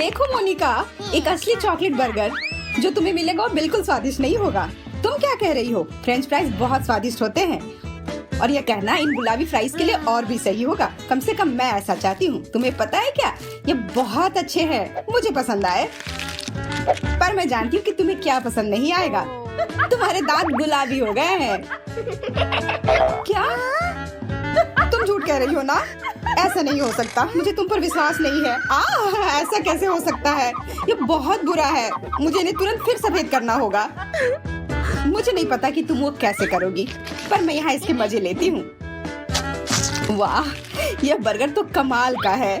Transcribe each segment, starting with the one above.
देखो मोनिका, एक असली चॉकलेट बर्गर जो तुम्हें मिलेगा वो बिल्कुल स्वादिष्ट नहीं होगा। तुम क्या कह रही हो? फ्रेंच फ्राइज बहुत स्वादिष्ट होते हैं और यह कहना इन गुलाबी फ्राइज के लिए और भी सही होगा। कम से कम मैं ऐसा चाहती हूँ। तुम्हें पता है क्या, ये बहुत अच्छे हैं, मुझे पसंद आए। पर मैं जानती हूँ कि तुम्हें क्या पसंद नहीं आएगा। तुम्हारे दांत गुलाबी हो गए हैं। क्या तुम झूठ कह रही हो ना? ऐसा नहीं हो सकता, मुझे तुम पर विश्वास नहीं है। ऐसा कैसे हो सकता है? ये बहुत बुरा है। मुझे इन्हें तुरंत फिर सफेद करना होगा। मुझे नहीं पता कि तुम वो कैसे करोगी, पर मैं यहाँ इसके मजे लेती हूँ। वाह, यह बर्गर तो कमाल का है।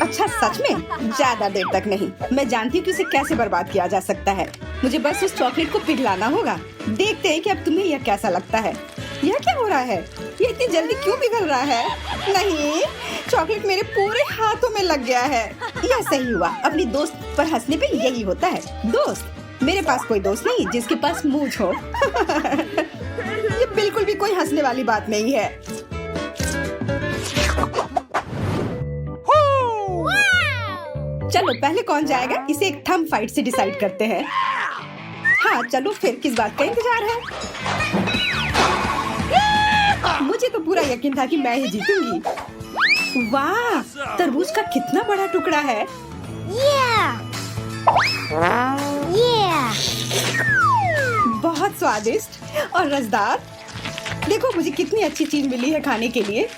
अच्छा, सच में? ज्यादा देर तक नहीं। मैं जानती हूँ कि इसे कैसे बर्बाद किया जा सकता है। मुझे बस उस चॉकलेट को पिघलाना होगा। देखते हैं कि अब तुम्हें यह कैसा लगता है। यह क्या हो रहा है? ये इतनी जल्दी क्यों पिघल रहा है? नहीं, चॉकलेट मेरे पूरे हाथों में लग गया है। यह सही हुआ। अपनी दोस्त पर हंसने पे यही होता है। दोस्त? मेरे पास कोई दोस्त नहीं जिसके पास मूंछ हो। ये बिल्कुल भी कोई हंसने वाली बात नहीं है। चलो पहले कौन जाएगा, इसे एक थंब फाइट से डिसाइड करते हैं। हाँ चलो, फिर किस बात का इंतजार है? मुझे तो पूरा यकीन था कि मैं ही जीतूंगी। वाह, तरबूज का कितना बड़ा टुकड़ा है। बहुत स्वादिष्ट और रसदार। देखो मुझे कितनी अच्छी चीज मिली है खाने के लिए।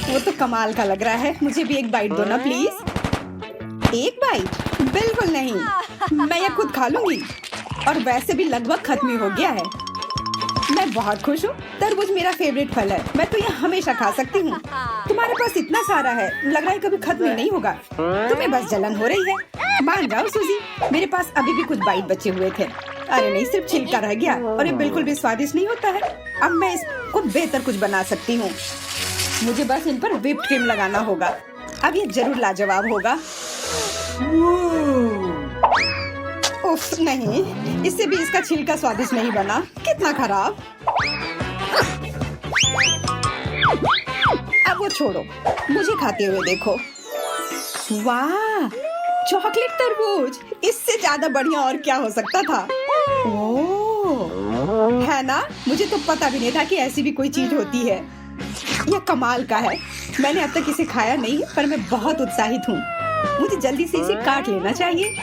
वो तो कमाल का लग रहा है। मुझे भी एक बाइट दो ना प्लीज। एक बाइट? बिल्कुल नहीं, मैं ये खुद खा लूंगी। और वैसे भी लगभग खत्म ही हो गया है। मैं बहुत खुश हूँ। तरबूज मेरा फेवरेट फल है। मैं तो ये हमेशा खा सकती हूँ। तुम्हारे पास इतना सारा है, लग रहा है कभी खत्म ही नहीं होगा। तुम्हें बस जलन हो रही है। मान जाओ सूजी, मेरे पास अभी भी कुछ बाइट बचे हुए थे। अरे नहीं, सिर्फ छिलका रह गया और ये बिल्कुल भी स्वादिष्ट नहीं होता है। अब मैं इसको बेहतर कुछ बना सकती हूँ। मुझे बस इन पर व्हिप्ड क्रीम लगाना होगा। अब ये जरूर लाजवाब होगा। उफ, नहीं, इससे भी इसका छिलका स्वादिष्ट नहीं बना। कितना खराब। अब वो छोड़ो, मुझे खाते हुए देखो। वाह, चॉकलेट तरबूज, इससे ज्यादा बढ़िया और क्या हो सकता था? ओह, है ना? मुझे तो पता भी नहीं था कि ऐसी भी कोई चीज होती है। यह कमाल का है। मैंने अब तक इसे खाया नहीं, पर मैं बहुत उत्साहित हूँ। मुझे जल्दी से इसे काट लेना चाहिए।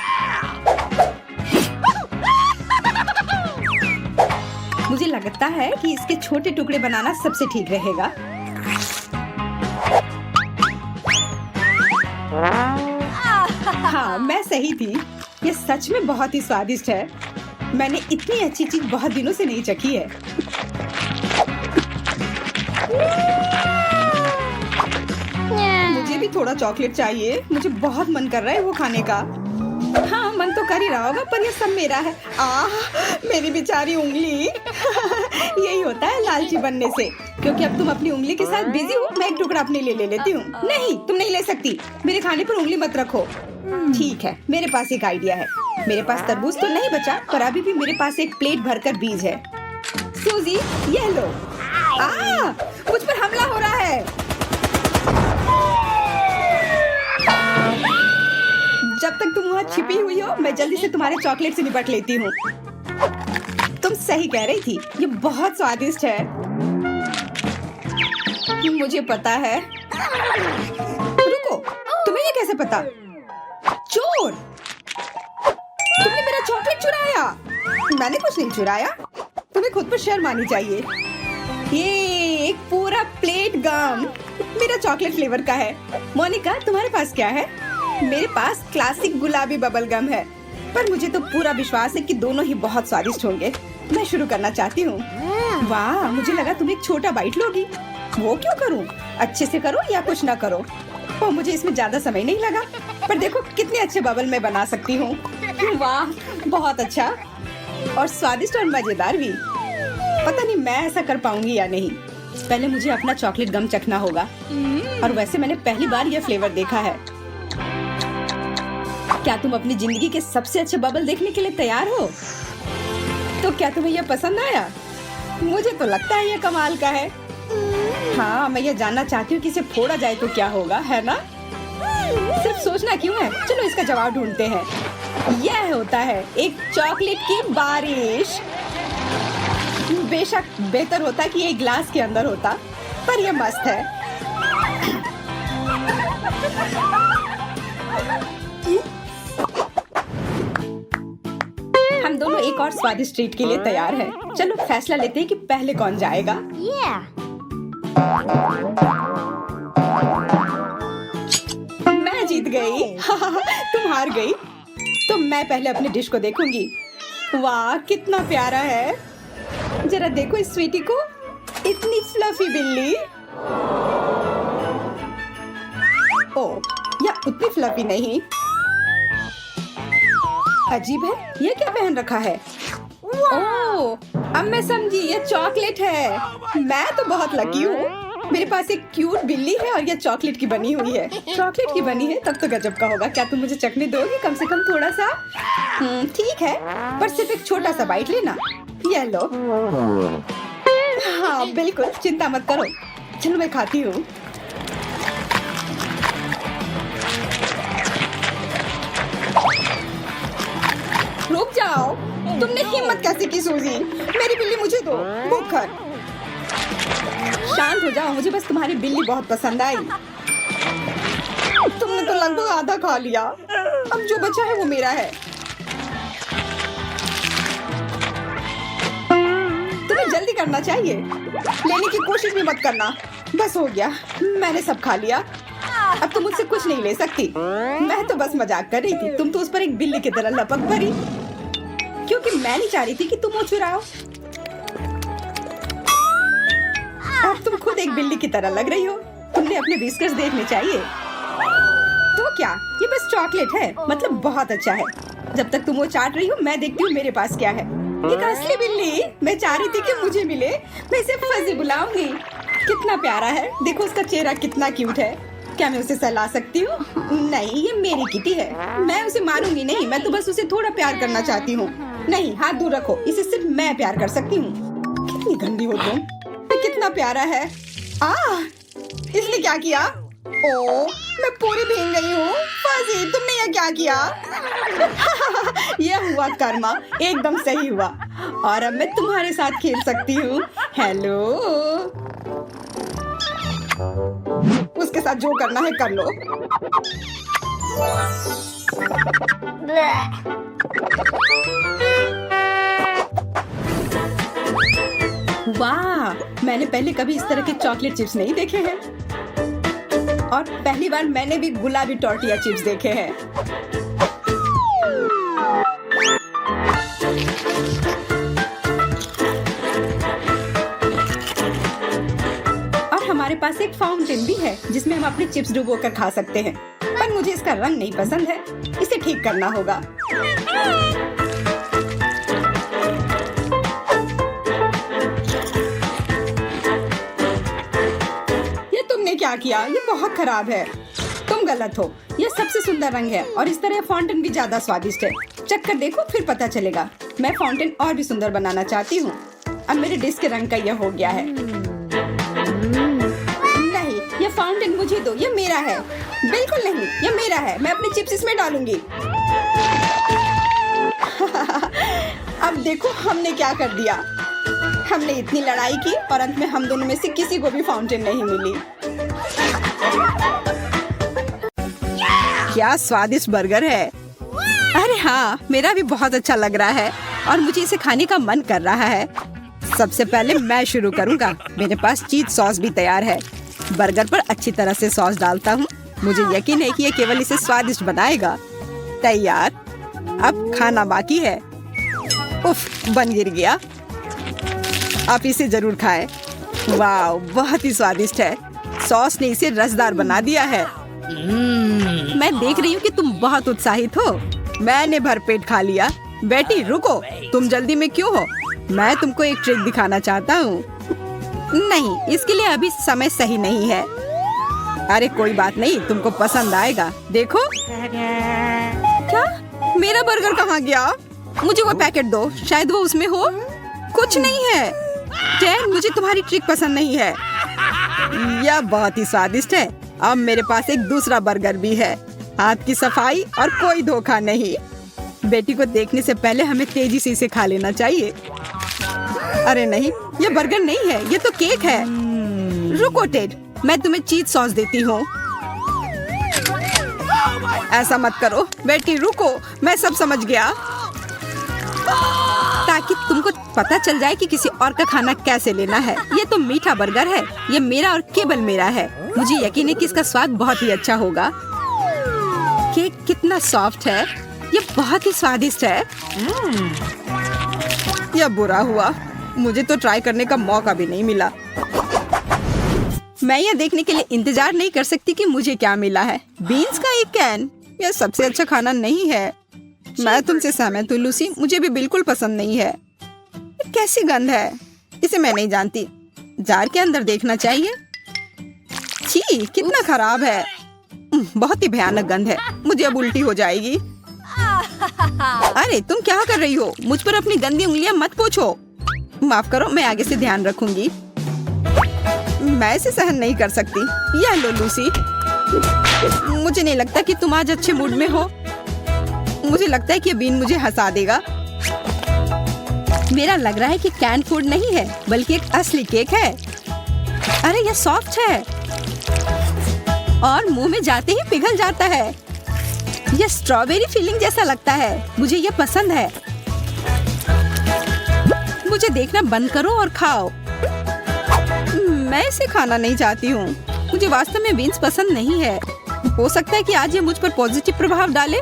मुझे लगता है कि इसके छोटे टुकड़े बनाना सबसे ठीक रहेगा। हाँ, मैं सही थी। ये सच में बहुत ही स्वादिष्ट है। मैंने इतनी अच्छी चीज बहुत दिनों से नहीं चखी है। मुझे भी थोड़ा चॉकलेट चाहिए। मुझे बहुत मन कर रहा है वो खाने का। हाँ, मन तो कर ही रहा होगा, पर ये सब मेरा है। मेरी बेचारी उंगली। यही होता है लालची बनने से। क्योंकि अब तुम अपनी उंगली के साथ बिजी हो, मैं एक टुकड़ा अपने लिए ले लेती हूँ। नहीं, तुम नहीं ले सकती। मेरे खाने पर उंगली मत रखो। ठीक है, मेरे पास एक आइडिया है। मेरे पास तरबूज तो नहीं बचा, पर अभी भी मेरे पास एक प्लेट भरकर बीज है। सूजी, ये लो। मुझ पर हमला हो रहा है। जब तक तुम वहाँ छिपी हुई हो, मैं जल्दी से तुम्हारे चॉकलेट से निपट लेती हूँ। तुम सही कह रही थी, ये बहुत स्वादिष्ट है। मुझे पता है। रुको, तुम्हें ये कैसे पता? चोर! तुमने मेरा चॉकलेट चुराया। मैंने कुछ नहीं चुराया। तुम्हें खुद पर शर्म आनी चाहिए। ये एक पूरा प्लेट गम मेरा चॉकलेट फ्लेवर का है। मोनिका, तुम्हारे पास क्या है? मेरे पास क्लासिक गुलाबी बबल गम है, पर मुझे तो पूरा विश्वास है कि दोनों ही बहुत स्वादिष्ट होंगे। मैं शुरू करना चाहती हूँ। वाह, मुझे लगा तुम एक छोटा बाइट लोगी। वो क्यों करूँ? अच्छे से करो या कुछ ना करो। और मुझे इसमें ज्यादा समय नहीं लगा, पर देखो कितने अच्छे बबल मैं बना सकती हूँ। वाह, बहुत अच्छा और स्वादिष्ट और मजेदार भी। पता नहीं मैं ऐसा कर पाऊंगी या नहीं। पहले मुझे अपना चॉकलेट गम चखना होगा। और वैसे मैंने पहली बार यह फ्लेवर देखा है। क्या तुम अपनी जिंदगी के सबसे अच्छे बबल देखने के लिए तैयार हो? तो क्या तुम्हें यह पसंद आया? मुझे तो लगता है यह कमाल का है। हाँ, मैं ये जानना चाहती हूँ कि इसे फोड़ा जाए तो क्या होगा, है ना? सिर्फ सोचना क्यों है? चलो इसका जवाब ढूंढते हैं। यह होता है एक चॉकलेट की बारिश। बेशक बेहतर होता कि ये ग्लास के अंदर होता, पर ये मस्त है। हम दोनों एक और स्वादिष्ट ट्रीट के लिए तैयार हैं। चलो फैसला लेते हैं कि पहले कौन जाएगा। मैं जीत गई। तुम हार गई। तो मैं पहले अपनी डिश को देखूंगी। वाह, कितना प्यारा है। जरा देखो इस स्वीटी को, इतनी फ्लफी बिल्ली। ओ, या उतनी फ्लफी नहीं। अजीब है, ये क्या पहन रखा है? ओह, अब मैं समझी, ये चॉकलेट है। मैं तो बहुत लकी हूँ। मेरे पास एक क्यूट बिल्ली है और ये चॉकलेट की बनी हुई है। चॉकलेट की बनी है तब तो गजब का होगा। क्या तुम मुझे चखने दोगी कम से कम थोड़ा सा? ठीक है, पर सिर्फ एक छोटा सा बाइट लेना। ये लो। हाँ बिल्कुल, चिंता मत करो। चलो मैं खाती हूँ। रुक जाओ, तुमने हिम्मत कैसे की सूजी? मेरी बिल्ली मुझे दो, भूखर। शांत हो जाओ, मुझे बस तुम्हारी बिल्ली बहुत पसंद आई। तुमने तो लगभग आधा खा लिया। अब जो बचा है वो मेरा है। तुम्हें जल्दी करना चाहिए, लेने की कोशिश भी मत करना। बस हो गया, मैंने सब खा लिया। अब तुम मुझसे कुछ नहीं ले सकती। मैं तो बस मजाक कर रही थी। तुम तो उस पर एक बिल्ली की तरह लपक पड़ी, क्योंकि मैं नहीं चाह रही थी कि तुम वो चुराओ। अब तुम खुद एक बिल्ली की तरह लग रही हो। तुमने अपने बिस्किट्स देखने चाहिए। तो क्या, ये बस चॉकलेट है, मतलब बहुत अच्छा है। जब तक तुम वो चाट रही हो, मैं देखती हूँ मेरे पास क्या है। एक असली बिल्ली। मैं चाह रही थी कि मुझे मिले। मैं इसे फजी बुलाऊंगी। कितना प्यारा है, देखो उसका चेहरा कितना क्यूट है। क्या मैं उसे सहला सकती हूँ? नहीं, ये मेरी किटी है। मैं उसे मारूंगी नहीं, मैं तो बस उसे थोड़ा प्यार करना चाहती हूँ। नहीं, हाथ दूर रखो, इसे सिर्फ मैं प्यार कर सकती हूँ। कितनी गंदी हो तुम। कितना प्यारा है। इसने क्या किया? ओ, मैं पूरी भीग गई हूँ। फजी, तुमने ये क्या किया? यह हुआ कर्मा, एकदम सही हुआ। और अब मैं तुम्हारे साथ खेल सकती हूँ। हेलो। उसके साथ जो करना है कर लो। वाह, मैंने पहले कभी इस तरह के चॉकलेट चिप्स नहीं देखे हैं। और पहली बार मैंने भी गुलाबी टॉर्टिया चिप्स देखे हैं। और हमारे पास एक फाउंटेन भी है जिसमें हम अपने चिप्स डुबो कर खा सकते हैं। पर मुझे इसका रंग नहीं पसंद है, इसे ठीक करना होगा। क्या किया? ये बहुत खराब है। तुम गलत हो। ये सबसे सुंदर रंग है और इस तरह फाउंटेन भी ज्यादा स्वादिष्ट है। चक्कर देखो, फिर पता चलेगा। मैं फाउंटेन और भी सुंदर बनाना चाहती हूँ। अब मेरे डिश के रंग का यह हो गया है। नहीं, ये फाउंटेन मुझे दो, ये मेरा है। बिल्कुल नहीं, ये मेरा है। मैं अपने चिप्स इसमें डालूंगी। अब देखो हमने क्या कर दिया। हमने इतनी लड़ाई की और अंत में हम दोनों में से किसी को भी फाउंटेन नहीं मिली। क्या स्वादिष्ट बर्गर है। अरे हाँ, मेरा भी बहुत अच्छा लग रहा है और मुझे इसे खाने का मन कर रहा है। सबसे पहले मैं शुरू करूँगा। मेरे पास चीज सॉस भी तैयार है। बर्गर पर अच्छी तरह से सॉस डालता हूँ। मुझे यकीन है कि ये केवल इसे स्वादिष्ट बनाएगा। तैयार। अब खाना बाकी है। उफ, बन गिर गया। आप इसे जरूर खाएं। वाह, बहुत ही स्वादिष्ट है। सॉस ने इसे रसदार बना दिया है। मैं देख रही हूँ कि तुम बहुत उत्साहित हो। मैंने भरपेट खा लिया। बेटी रुको, तुम जल्दी में क्यों हो? मैं तुमको एक ट्रिक दिखाना चाहता हूँ। नहीं, इसके लिए अभी समय सही नहीं है। अरे कोई बात नहीं, तुमको पसंद आएगा। देखो। क्या? मेरा बर्गर कहाँ गया? मुझे वो पैकेट दो, शायद वो उसमें हो। कुछ नहीं है। डैन, मुझे तुम्हारी ट्रिक पसंद नहीं है। यह बहुत ही स्वादिष्ट है। अब मेरे पास एक दूसरा बर्गर भी है। हाथ की सफाई और कोई धोखा नहीं। बेटी को देखने से पहले हमें तेजी से इसे खा लेना चाहिए। अरे नहीं, ये बर्गर नहीं है, ये तो केक है। रुको टेड, मैं तुम्हें चीज सॉस देती हूँ। ऐसा मत करो बेटी, रुको, मैं सब समझ गया। ताकि तुमको पता चल जाए कि किसी और का खाना कैसे लेना है। ये तो मीठा बर्गर है, ये मेरा और केवल मेरा है। मुझे यकीन है कि इसका स्वाद बहुत ही अच्छा होगा। केक कितना सॉफ्ट है, ये बहुत ही स्वादिष्ट है। यह बुरा हुआ, मुझे तो ट्राई करने का मौका भी नहीं मिला। मैं यह देखने के लिए इंतजार नहीं कर सकती कि मुझे क्या मिला है। बीन्स का एक कैन, यह सबसे अच्छा खाना नहीं है। मैं तुमसे सहमत हूँ लूसी, मुझे भी बिल्कुल पसंद नहीं है। कैसी गंध है, इसे मैं नहीं जानती। जार के अंदर देखना चाहिए। छी, कितना खराब है। बहुत ही भयानक गंध है, मुझे अब उल्टी हो जाएगी। अरे तुम क्या कर रही हो? मुझ पर अपनी गंदी उंगलियां मत पोंछो। माफ करो, मैं आगे से ध्यान रखूंगी। मैं इसे सहन नहीं कर सकती। यह लो लूसी, मुझे नहीं लगता कि तुम आज अच्छे मूड में हो। मुझे लगता है कि बीन मुझे हंसा देगा। मेरा लग रहा है कि कैन फूड नहीं है, बल्कि एक असली केक है। अरे यह सॉफ्ट है और मुंह में जाते ही पिघल जाता है। यह स्ट्रॉबेरी फीलिंग जैसा लगता है। मुझे यह पसंद है। मुझे देखना बंद करो और खाओ। मैं इसे खाना नहीं चाहती हूँ। मुझे वास्तव में बीन्स पसंद नहीं है। हो सकता है कि आज ये मुझ पर पॉजिटिव प्रभाव डाले,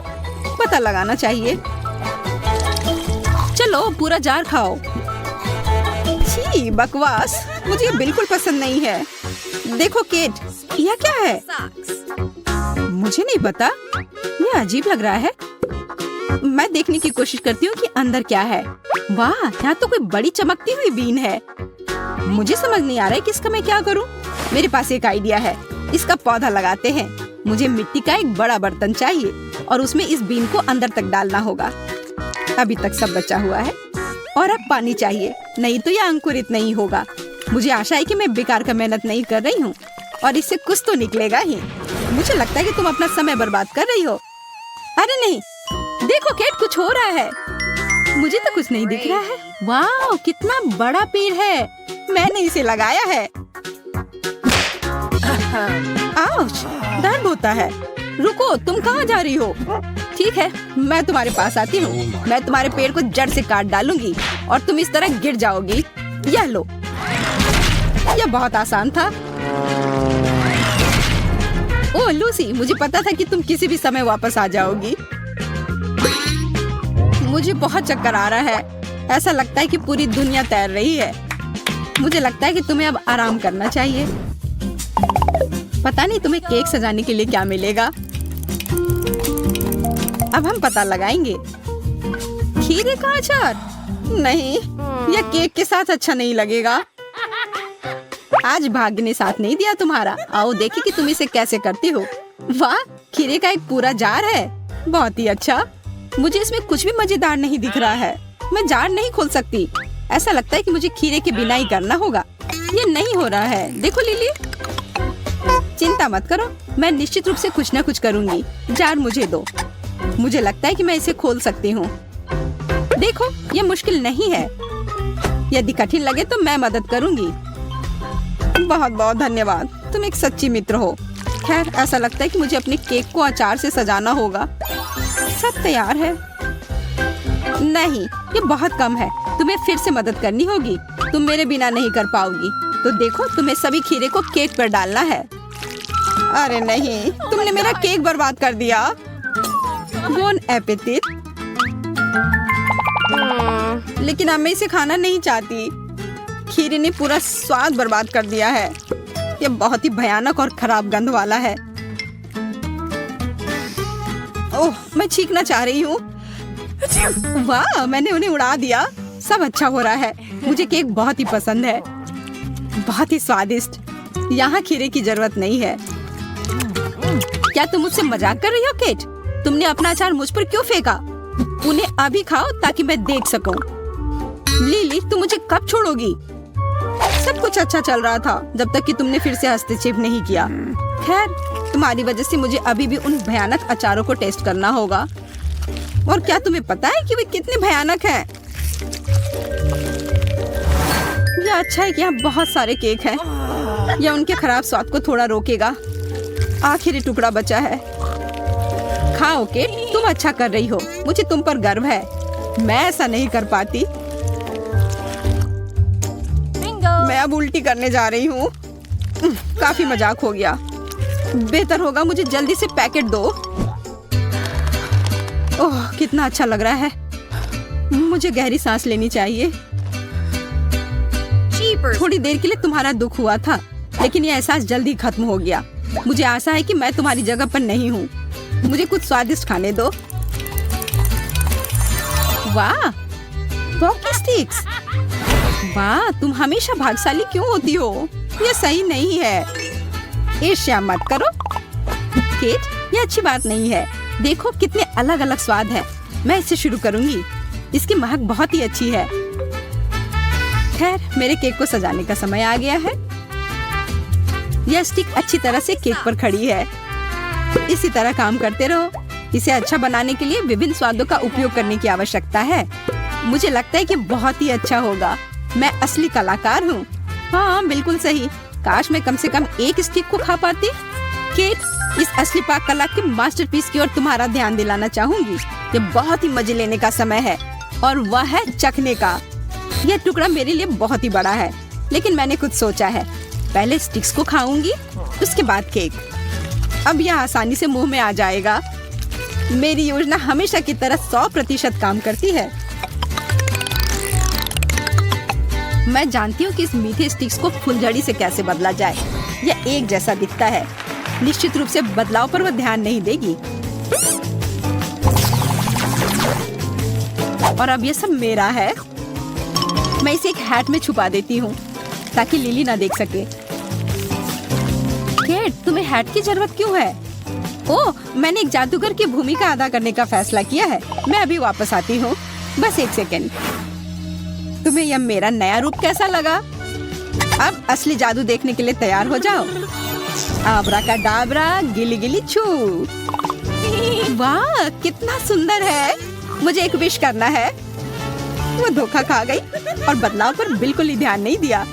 पता लगाना चाहिए। चलो पूरा जार खाओ। छी, बकवास, मुझे बिल्कुल पसंद नहीं है। देखो केट, यह क्या है? मुझे नहीं पता, यह अजीब लग रहा है। मैं देखने की कोशिश करती हूँ कि अंदर क्या है। वाह, यहाँ तो कोई बड़ी चमकती हुई बीन है। मुझे समझ नहीं आ रहा है कि इसका मैं क्या करूँ। मेरे पास एक आइडिया है, इसका पौधा लगाते हैं। मुझे मिट्टी का एक बड़ा बर्तन चाहिए और उसमें इस बीन को अंदर तक डालना होगा। अभी तक सब बचा हुआ है और अब पानी चाहिए, नहीं तो यह अंकुरित नहीं होगा। मुझे आशा है कि मैं बेकार का मेहनत नहीं कर रही हूँ और इससे कुछ तो निकलेगा ही। मुझे लगता है कि तुम अपना समय बर्बाद कर रही हो। अरे नहीं, देखो केट, कुछ हो रहा है। मुझे तो कुछ नहीं दिख रहा है। वाह, कितना बड़ा पेड़ है। मैंने इसे लगाया है। आउच, दर्द होता है। रुको, तुम कहाँ जा रही हो? ठीक है, मैं तुम्हारे पास आती हूँ। मैं तुम्हारे पेड़ को जड़ से काट डालूंगी और तुम इस तरह गिर जाओगी। यह लो, यह बहुत आसान था। ओह लूसी, मुझे पता था कि तुम किसी भी समय वापस आ जाओगी। मुझे बहुत चक्कर आ रहा है। ऐसा लगता है कि पूरी दुनिया तैर रही है। मुझे लगता है कि तुम्हें अब आराम करना चाहिए। पता नहीं तुम्हें केक सजाने के लिए क्या मिलेगा। अब हम पता लगाएंगे। खीरे का अचार? नहीं, यह केक के साथ अच्छा नहीं लगेगा। आज भाग्य ने साथ नहीं दिया तुम्हारा। आओ देखें कि तुम इसे कैसे करती हो। वाह, खीरे का एक पूरा जार है। बहुत ही अच्छा। मुझे इसमें कुछ भी मजेदार नहीं दिख रहा है। मैं जार नहीं खोल सकती। ऐसा लगता है कि मुझे खीरे की बिनाई करना होगा। ये नहीं हो रहा है। देखो लिली, चिंता मत करो, मैं निश्चित रूप से कुछ न कुछ करूंगी। जार मुझे दो। मुझे लगता है कि मैं इसे खोल सकती हूँ। देखो, ये मुश्किल नहीं है। यदि कठिन लगे तो मैं मदद करूंगी। बहुत बहुत धन्यवाद, तुम एक सच्ची मित्र हो। खैर, ऐसा लगता है कि मुझे अपने केक को अचार से सजाना होगा। सब तैयार है। नहीं, ये बहुत कम है। तुम्हें फिर से मदद करनी होगी। तुम मेरे बिना नहीं कर पाओगी। तो देखो, तुम्हें सभी खीरे को केक पर डालना है। अरे नहीं, तुमने मेरा केक बर्बाद कर दिया। Bone appétit. लेकिन अब मैं इसे खाना नहीं चाहती। खीरे ने पूरा स्वाद बर्बाद कर दिया है। ये बहुत ही भयानक और खराब गंध वाला है। ओह, मैं छींकना चाह रही हूँ। वाह, मैंने उन्हें उड़ा दिया। सब अच्छा हो रहा है। मुझे केक बहुत ही पसंद है, बहुत ही स्वादिष्ट। यहाँ खीरे की जरूरत नहीं है। क्या तुम मुझसे मजाक कर रही हो केट? तुमने अपना अचार मुझ पर क्यों फेंका? उन्हें अभी खाओ ताकि मैं देख सकूं। लिली, तुम मुझे कब छोड़ोगी? सब सब कुछ अच्छा चल रहा था जब तक कि तुमने फिर से हस्तक्षेप नहीं किया। खैर, तुम्हारी वजह से मुझे अभी भी उन भयानक अचारों को टेस्ट करना होगा। और क्या तुम्हें पता है कि वे कितने भयानक हैं? यह अच्छा है कि यहाँ बहुत सारे केक हैं। यह उनके खराब स्वाद को थोड़ा रोकेगा। आखिरी टुकड़ा बचा है। खाओ केक, तुम अच्छा कर रही हो। मुझे तुम पर गर्व है। मैं ऐसा नहीं कर पाती। मैं अब उल्टी करने जा रही हूँ। काफी मजाक हो गया। बेहतर होगा मुझे जल्दी से पैकेट दो। ओह, कितना अच्छा लग रहा है। मुझे गहरी सांस लेनी चाहिए। थोड़ी देर के लिए तुम्हारा दुख हुआ था, लेकिन यह एहसास जल्दी खत्म हो गया। मुझे आशा है कि मैं तुम्हारी जगह पर नहीं हूँ। मुझे कुछ स्वादिष्ट खाने दो। वाह, पॉकी स्टिक्स। वाह, तुम हमेशा भाग्यशाली क्यों होती हो? यह सही नहीं है। ईर्ष्या मत करो केट, यह अच्छी बात नहीं है। देखो कितने अलग अलग स्वाद हैं। मैं इससे शुरू करूंगी। इसकी महक बहुत ही अच्छी है। खैर, मेरे केक को सजाने का समय आ गया है। यह स्टिक अच्छी तरह से केक पर खड़ी है। इसी तरह काम करते रहो। इसे अच्छा बनाने के लिए विभिन्न स्वादों का उपयोग करने की आवश्यकता है। मुझे लगता है कि बहुत ही अच्छा होगा। मैं असली कलाकार हूँ। हाँ, बिल्कुल सही। काश मैं कम से कम एक स्टिक को खा पाती। केट, इस असली पाक कला के मास्टरपीस की ओर तुम्हारा ध्यान दिलाना चाहूंगी। ये बहुत ही मजे लेने का समय है, और वह है चखने का। यह टुकड़ा मेरे लिए बहुत ही बड़ा है, लेकिन मैंने कुछ सोचा है। पहले स्टिक्स को खाऊंगी, उसके बाद केक। अब यह आसानी से मुंह में आ जाएगा। मेरी योजना हमेशा की तरह 100% काम करती है। मैं जानती हूँ कि इस मीठे स्टिक्स को फुलझड़ी से कैसे बदला जाए। यह एक जैसा दिखता है। निश्चित रूप से बदलाव पर वह ध्यान नहीं देगी। और अब यह सब मेरा है। मैं इसे एक हैट में छुपा देती हूँ ताकि लिली ना देख सके। केट, तुम्हें हैट की जरूरत क्यों है? ओह, मैंने एक जादूगर की भूमिका अदा करने का फैसला किया है। मैं अभी वापस आती हूँ। बस एक सेकेंड। तुम्हें यह मेरा नया रूप कैसा लगा? अब असली जादू देखने के लिए तैयार हो जाओ। आब्राकाडाब्रा, गिली गिली छू। वाह, कितना सुंदर है। मुझे एक विश करना है। वो धोखा खा गई और बदलाव पर बिल्कुल ही ध्यान नहीं दिया।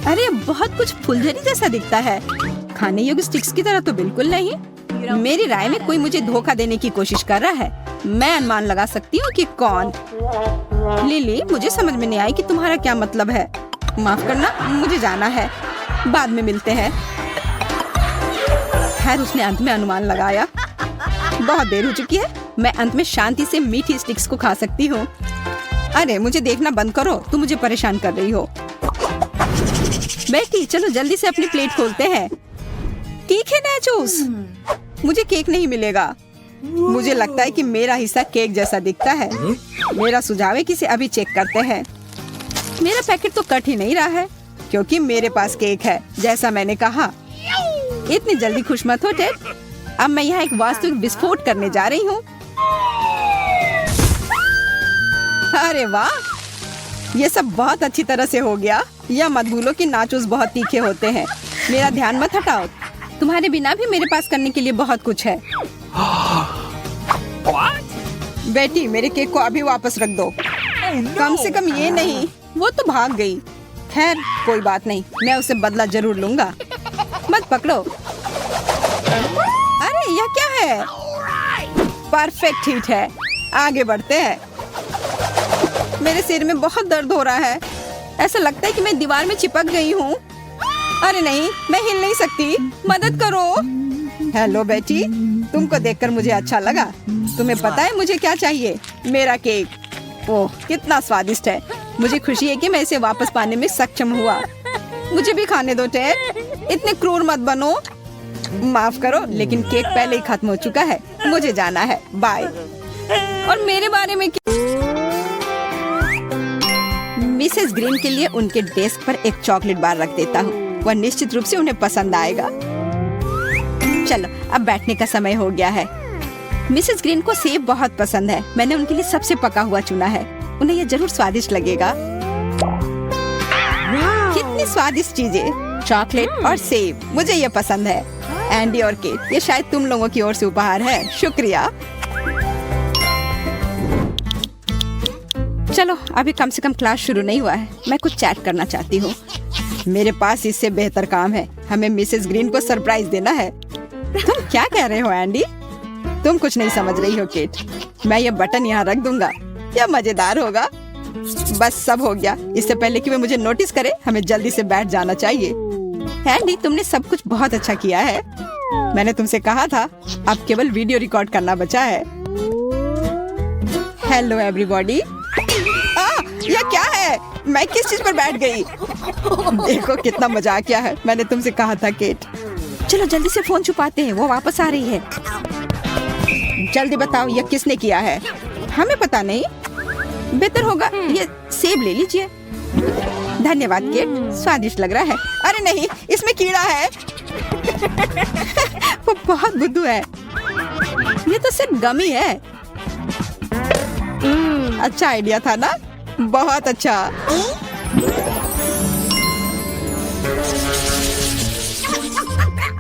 अरे, बहुत कुछ फुलझड़ी जैसा दिखता है। खाने योग्य स्टिक्स की तरह तो बिल्कुल नहीं। मेरी राय में कोई मुझे धोखा देने की कोशिश कर रहा है। मैं अनुमान लगा सकती हूँ कि कौन। लिली, मुझे समझ में नहीं आई कि तुम्हारा क्या मतलब है। माफ करना, मुझे जाना है। बाद में मिलते हैं। खैर, उसने अंत में अनुमान लगाया। बहुत देर हो चुकी है। मैं अंत में शांति से मीठी स्टिक्स को खा सकती हूँ। अरे, मुझे देखना बंद करो। तुम मुझे परेशान कर रही हो। बेटी, चलो जल्दी से अपनी प्लेट खोलते हैं। ठीक है नाचोस, मुझे केक नहीं मिलेगा। मुझे लगता है कि मेरा हिस्सा केक जैसा दिखता है। मेरा सुझाव है कि इसे अभी चेक करते हैं। मेरा पैकेट तो कट ही नहीं रहा है, क्योंकि मेरे पास केक है, जैसा मैंने कहा। इतनी जल्दी खुश मत हो टेड। अब मैं यहाँ एक वास्तविक विस्फोट करने जा रही हूँ। अरे वाह, ये सब बहुत अच्छी तरह से हो गया। यह मत भूलो कि नाचोस बहुत तीखे होते हैं। मेरा ध्यान मत हटाओ। तुम्हारे बिना भी मेरे पास करने के लिए बहुत कुछ है। बेटी, मेरे केक को अभी वापस रख दो। कम से कम ये नहीं। वो तो भाग गई। खैर, कोई बात नहीं, मैं उसे बदला जरूर लूंगा। मत पकड़ो। अरे, यह क्या है? परफेक्ट हिट है। आगे बढ़ते हैं। मेरे सिर में बहुत दर्द हो रहा है। ऐसा लगता है कि मैं दीवार में चिपक गई हूँ। अरे नहीं, मैं हिल नहीं सकती। मदद करो। हेलो बेटी, तुमको देखकर मुझे अच्छा लगा। तुम्हें पता है मुझे क्या चाहिए? मेरा केक। ओह, कितना स्वादिष्ट है। मुझे खुशी है कि मैं इसे वापस पाने में सक्षम हुआ। मुझे भी खाने दो टेड। इतने क्रूर मत बनो। माफ करो, लेकिन केक पहले ही खत्म हो चुका है। मुझे जाना है। बाय। और मेरे बारे में मिसेस ग्रीन के लिए उनके डेस्क पर एक चॉकलेट बार रख देता हूँ। वह निश्चित रूप से उन्हें पसंद आएगा। चलो, अब बैठने का समय हो गया है। मिसेस ग्रीन को सेब बहुत पसंद है। मैंने उनके लिए सबसे पका हुआ चुना है। उन्हें यह जरूर स्वादिष्ट लगेगा। कितनी स्वादिष्ट चीजें, चॉकलेट और सेब, मुझे ये पसंद है। एंडी और केट, ये शायद तुम लोगों की ओर से उपहार है। शुक्रिया। चलो, अभी कम से कम क्लास शुरू नहीं हुआ है, मैं कुछ चैट करना चाहती हूँ। मेरे पास इससे बेहतर काम है, हमें मिसेस ग्रीन को सरप्राइज देना है। तुम क्या कह रहे हो एंडी? तुम कुछ नहीं समझ रही हो केट। मैं ये बटन यहाँ रख दूंगा, क्या मजेदार होगा। बस सब हो गया। इससे पहले कि वे मुझे नोटिस करे, हमें जल्दी से बैठ जाना चाहिए। एंडी, तुमने सब कुछ बहुत अच्छा किया है। मैंने तुमसे कहा था, अब केवल वीडियो रिकॉर्ड करना बचा है। Hello everybody. यह क्या है? मैं किस चीज पर बैठ गई? देखो कितना मजाक किया है। मैंने तुमसे कहा था केट। चलो जल्दी से फोन छुपाते हैं, वो वापस आ रही है। जल्दी बताओ, यह किसने किया है? हमें पता नहीं। बेहतर होगा ये सेब ले लीजिए। धन्यवाद केट, स्वादिष्ट लग रहा है। अरे नहीं, इसमें कीड़ा है। वो बहुत बुद्धू है। ये तो सिर्फ गम ही है। अच्छा आइडिया था ना? बहुत अच्छा।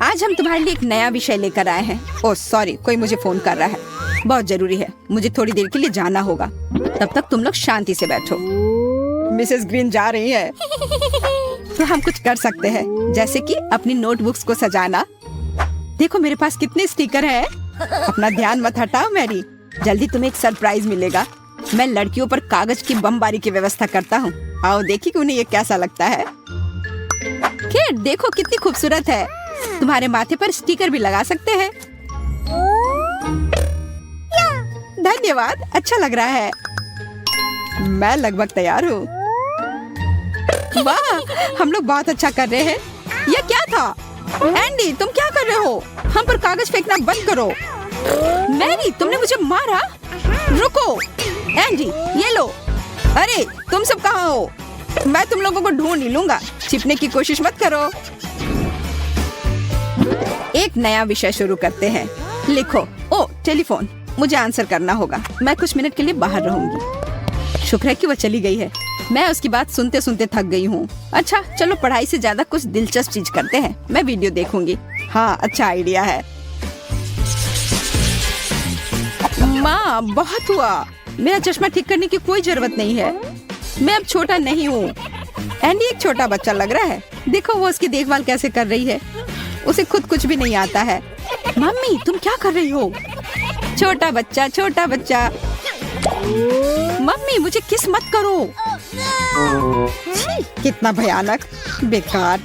आज हम तुम्हारे लिए एक नया विषय लेकर आए हैं। ओह सॉरी, कोई मुझे फोन कर रहा है, बहुत जरूरी है। मुझे थोड़ी देर के लिए जाना होगा, तब तक तुम लोग शांति से बैठो। मिसेस ग्रीन जा रही है। तो हम कुछ कर सकते हैं, जैसे कि अपनी नोटबुक्स को सजाना। देखो मेरे पास कितने स्टिकर हैं। अपना ध्यान मत हटाओ मैरी, जल्दी तुम्हें एक सरप्राइज मिलेगा। मैं लड़कियों पर कागज की बमबारी की व्यवस्था करता हूँ। आओ देखिए कि उन्हें ये कैसा लगता है। केट देखो कितनी खूबसूरत है। तुम्हारे माथे पर स्टिकर भी लगा सकते हैं। धन्यवाद, अच्छा लग रहा है। मैं लगभग तैयार हूँ। वाह, हम लोग बहुत अच्छा कर रहे हैं। यह क्या था? एंडी, तुम क्या कर रहे हो? हम पर कागज फेंकना बंद करो। मैरी, तुमने मुझे मारा। रुको एंडी, ये लो। अरे तुम सब कहाँ हो? मैं तुम लोगों को ढूंढ ही लूंगा। छिपने की कोशिश मत करो। एक नया विषय शुरू करते हैं। लिखो। ओ टेलीफोन, मुझे आंसर करना होगा। मैं कुछ मिनट के लिए बाहर रहूंगी। शुक्र है कि वह चली गई है। मैं उसकी बात सुनते सुनते थक गई हूँ। अच्छा चलो, पढ़ाई से ज्यादा कुछ दिलचस्प चीज करते हैं। मैं वीडियो देखूंगी। हाँ, अच्छा आइडिया है। माँ, बहुत हुआ। मेरा चश्मा ठीक करने की कोई जरूरत नहीं है। मैं अब छोटा नहीं हूँ। एंडी एक छोटा बच्चा लग रहा है। देखो वो उसकी देखभाल कैसे कर रही है। उसे खुद कुछ भी नहीं आता है। मम्मी, तुम क्या कर रही हो? छोटा बच्चा, छोटा बच्चा। मम्मी, मुझे किस मत करो। कितना भयानक, बेकार।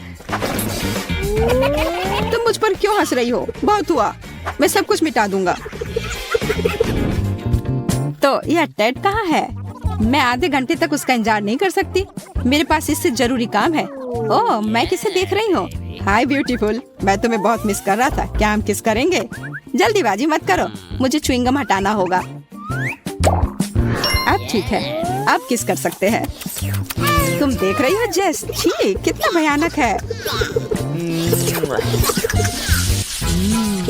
तुम मुझ पर क्यों हंस रही हो? बहुत हुआ, मैं सब कुछ मिटा दूंगा। तो यह टेड कहाँ है? मैं आधे घंटे तक उसका इंतजार नहीं कर सकती। मेरे पास इससे जरूरी काम है। ओह, मैं किसे देख रही हूँ? हाय ब्यूटीफुल, मैं तुम्हें बहुत मिस कर रहा था। क्या हम किस करेंगे? जल्दीबाजी मत करो, मुझे च्युइंगम हटाना होगा। अब ठीक है, अब किस कर सकते हैं। तुम देख रही हो जेस? छी, कितना भयानक है।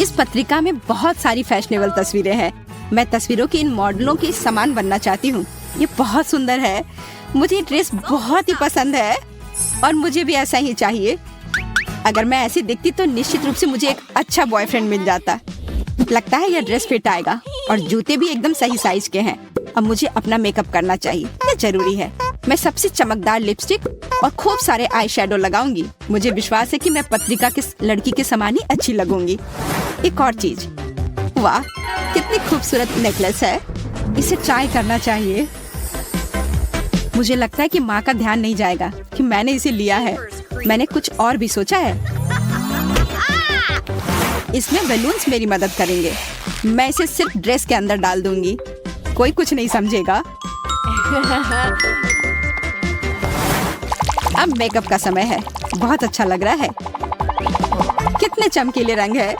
इस पत्रिका में बहुत सारी फैशनेबल तस्वीरें हैं। मैं तस्वीरों की इन मॉडलों की समान बनना चाहती हूँ। ये बहुत सुंदर है। मुझे ये ड्रेस बहुत ही पसंद है और मुझे भी ऐसा ही चाहिए। अगर मैं ऐसी दिखती तो निश्चित रूप से मुझे एक अच्छा बॉयफ्रेंड मिल जाता। लगता है यह ड्रेस फिट आएगा और जूते भी एकदम सही साइज के हैं। अब मुझे अपना मेकअप करना चाहिए, ये जरूरी है। मैं सबसे चमकदार लिपस्टिक और खूब सारे आई शेडो लगाऊंगी। मुझे विश्वास है कि मैं पत्रिका की लड़की के समान ही अच्छी लगूंगी। एक और चीज, वाह कितनी खूबसूरत नेकलेस है। इसे ट्राई करना चाहिए। मुझे लगता है कि माँ का ध्यान नहीं जाएगा कि मैंने इसे लिया है। मैंने कुछ और भी सोचा है। इसमें बलून्स मेरी मदद करेंगे। मैं इसे सिर्फ ड्रेस के अंदर डाल दूंगी, कोई कुछ नहीं समझेगा। अब मेकअप का समय है। बहुत अच्छा लग रहा है। कितने चमकीले रंग है।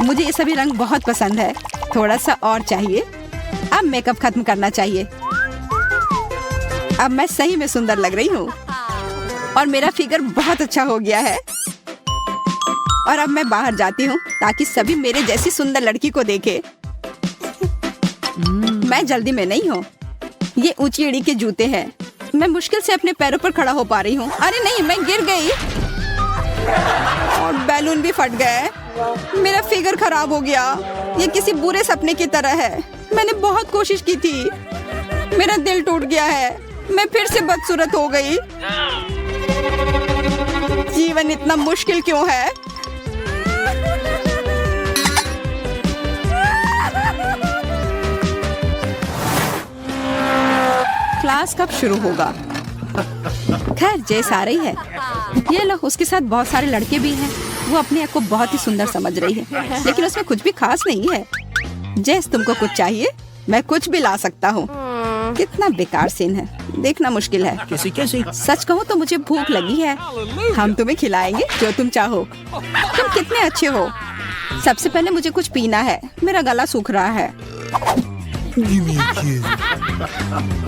मुझे ये सभी रंग बहुत पसंद है। थोड़ा सा और चाहिए। अब मेकअप खत्म करना चाहिए। अब मैं सही में सुंदर लग रही हूँ और मेरा फिगर बहुत अच्छा हो गया है। और अब मैं बाहर जाती हूँ ताकि सभी मेरे जैसी सुंदर लड़की को देखे। मैं जल्दी में नहीं हूँ। ये ऊंची एड़ी के जूते हैं। मैं मुश्किल से अपने पैरों पर खड़ा हो पा रही हूँ। अरे नहीं, मैं गिर गई और बैलून भी फट गए। मेरा फिगर खराब हो गया। ये किसी बुरे सपने की तरह है। मैंने बहुत कोशिश की थी। मेरा दिल टूट गया है। मैं फिर से बदसूरत हो गई। जीवन इतना मुश्किल क्यों है? क्लास कब शुरू होगा? खैर, जेस आ रही है। ये लो, उसके साथ बहुत सारे लड़के भी हैं। वो अपने आप को बहुत ही सुंदर समझ रही है, लेकिन उसमें कुछ भी खास नहीं है। जेस, तुमको कुछ चाहिए? मैं कुछ भी ला सकता हूँ। कितना बेकार सीन है, देखना मुश्किल है। कैसी? सच कहूँ तो मुझे भूख लगी है। हम तुम्हें खिलाएंगे जो तुम चाहो। तुम कितने अच्छे हो। सबसे पहले मुझे कुछ पीना है, मेरा गला सूख रहा है।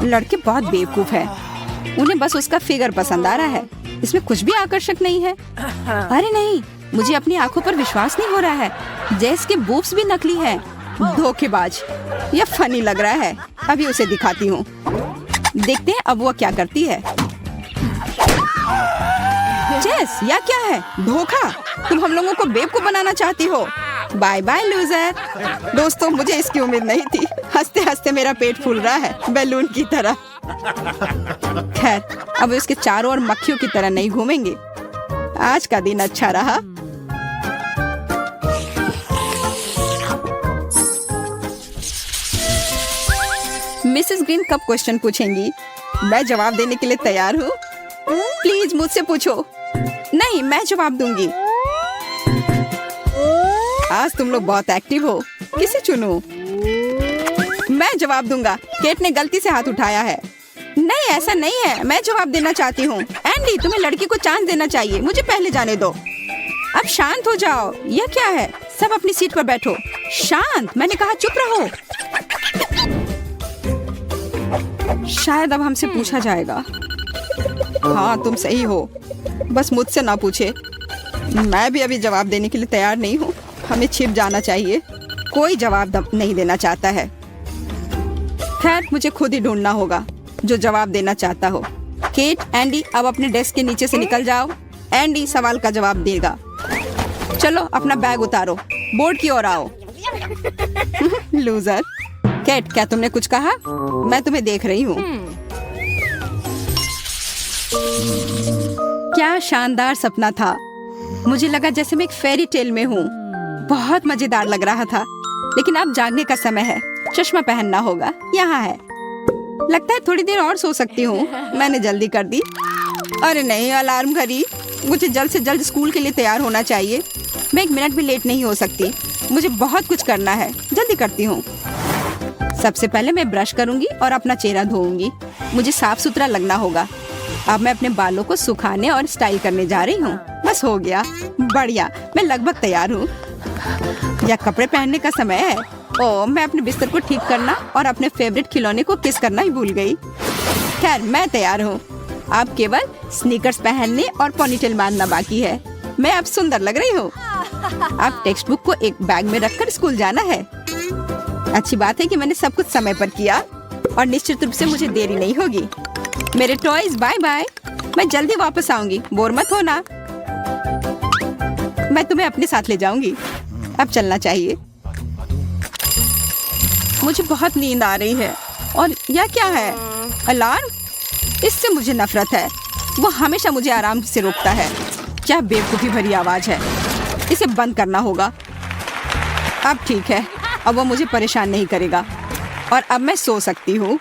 लड़के बहुत बेवकूफ हैं। उन्हें बस उसका फिगर पसंद आ रहा है। इसमें कुछ भी आकर्षक नहीं है। अरे नहीं, मुझे अपनी आंखों पर विश्वास नहीं हो रहा है। जेस के बूब्स भी नकली हैं। धोखेबाज। यह फनी लग रहा है। अभी उसे दिखाती हूँ। देखते हैं अब वो क्या करती है। जेस, यह क्या है? धोखा। तुम हम लोगों को बेवकूफ बनाना चाहती हो। Bye bye loser. दोस्तों, मुझे इसकी उम्मीद नहीं थी। हंसते हंसते मेरा पेट फूल रहा है, बैलून की तरह। खैर, अब उसके चारों ओर मक्खियों की तरह नहीं घूमेंगे। आज का दिन अच्छा रहा। मिसेस ग्रीन कब क्वेश्चन पूछेंगी? मैं जवाब देने के लिए तैयार हूँ। प्लीज मुझसे पूछो। नहीं, मैं जवाब दूंगी। आज तुम लोग बहुत एक्टिव हो। किसे चुनूं? मैं जवाब दूंगा। केट ने गलती से हाथ उठाया है। नहीं, ऐसा नहीं है। मैं जवाब देना चाहती हूँ। एंडी, तुम्हें लड़की को चांस देना चाहिए। मुझे पहले जाने दो। अब शांत हो जाओ। यह क्या है? सब अपनी सीट पर बैठो। शांत, मैंने कहा चुप रहो। शायद अब हमसे पूछा जाएगा। हाँ, तुम सही हो। बस मुझसे ना पूछे। मैं भी अभी जवाब देने के लिए तैयार नहीं हूँ। हमें छिप जाना चाहिए। कोई जवाब नहीं देना चाहता है। खैर, मुझे खुद ही ढूंढना होगा जो जवाब देना चाहता हो। केट, एंडी, अब अपने डेस्क के नीचे से निकल जाओ। एंडी सवाल का जवाब देगा। चलो, अपना बैग उतारो। बोर्ड की ओर आओ। लूजर। केट, क्या तुमने कुछ कहा? मैं तुम्हें देख रही हूँ। क्या शानदार सपना था। मुझे लगा जैसे मैं एक फेरी टेल में हूँ। बहुत मजेदार लग रहा था। लेकिन अब जागने का समय है। चश्मा पहनना होगा। यहाँ है। लगता है थोड़ी देर और सो सकती हूँ। मैंने जल्दी कर दी। अरे नहीं, अलार्म घड़ी। मुझे जल्द से जल्द स्कूल के लिए तैयार होना चाहिए। मैं 1 मिनट भी लेट नहीं हो सकती। मुझे बहुत कुछ करना है। जल्दी करती हूँ। सबसे पहले मैं ब्रश करूंगी और अपना चेहरा धोऊंगी। मुझे साफ सुथरा लगना होगा। अब मैं अपने बालों को सुखाने और स्टाइल करने जा रही हूँ। बस हो गया। बढ़िया, मैं लगभग तैयार हूँ। यह कपड़े पहनने का समय है। ओह, मैं अपने बिस्तर को ठीक करना और अपने फेवरेट खिलौने को किस करना ही भूल गई। खैर, मैं तैयार हूँ। अब केवल स्नीकर्स पहनने और पोनीटेल बांधना बाकी है। मैं अब सुंदर लग रही हूँ। अब टेक्स्ट बुक को एक बैग में रखकर स्कूल जाना है। अच्छी बात है कि मैंने सब कुछ समय पर किया और निश्चित रूप से मुझे देरी नहीं होगी। मेरे टॉयज, बाय बाय। मैं जल्दी वापस आऊंगी। बोर मत होना। मैं तुम्हें अपने साथ ले जाऊंगी। अब चलना चाहिए। मुझे बहुत नींद आ रही है। और यह क्या है? अलार्म? इससे मुझे नफरत है। वो हमेशा मुझे आराम से रोकता है। क्या बेवकूफ़ी भरी आवाज है। इसे बंद करना होगा। अब ठीक है। अब वो मुझे परेशान नहीं करेगा और अब मैं सो सकती हूँ।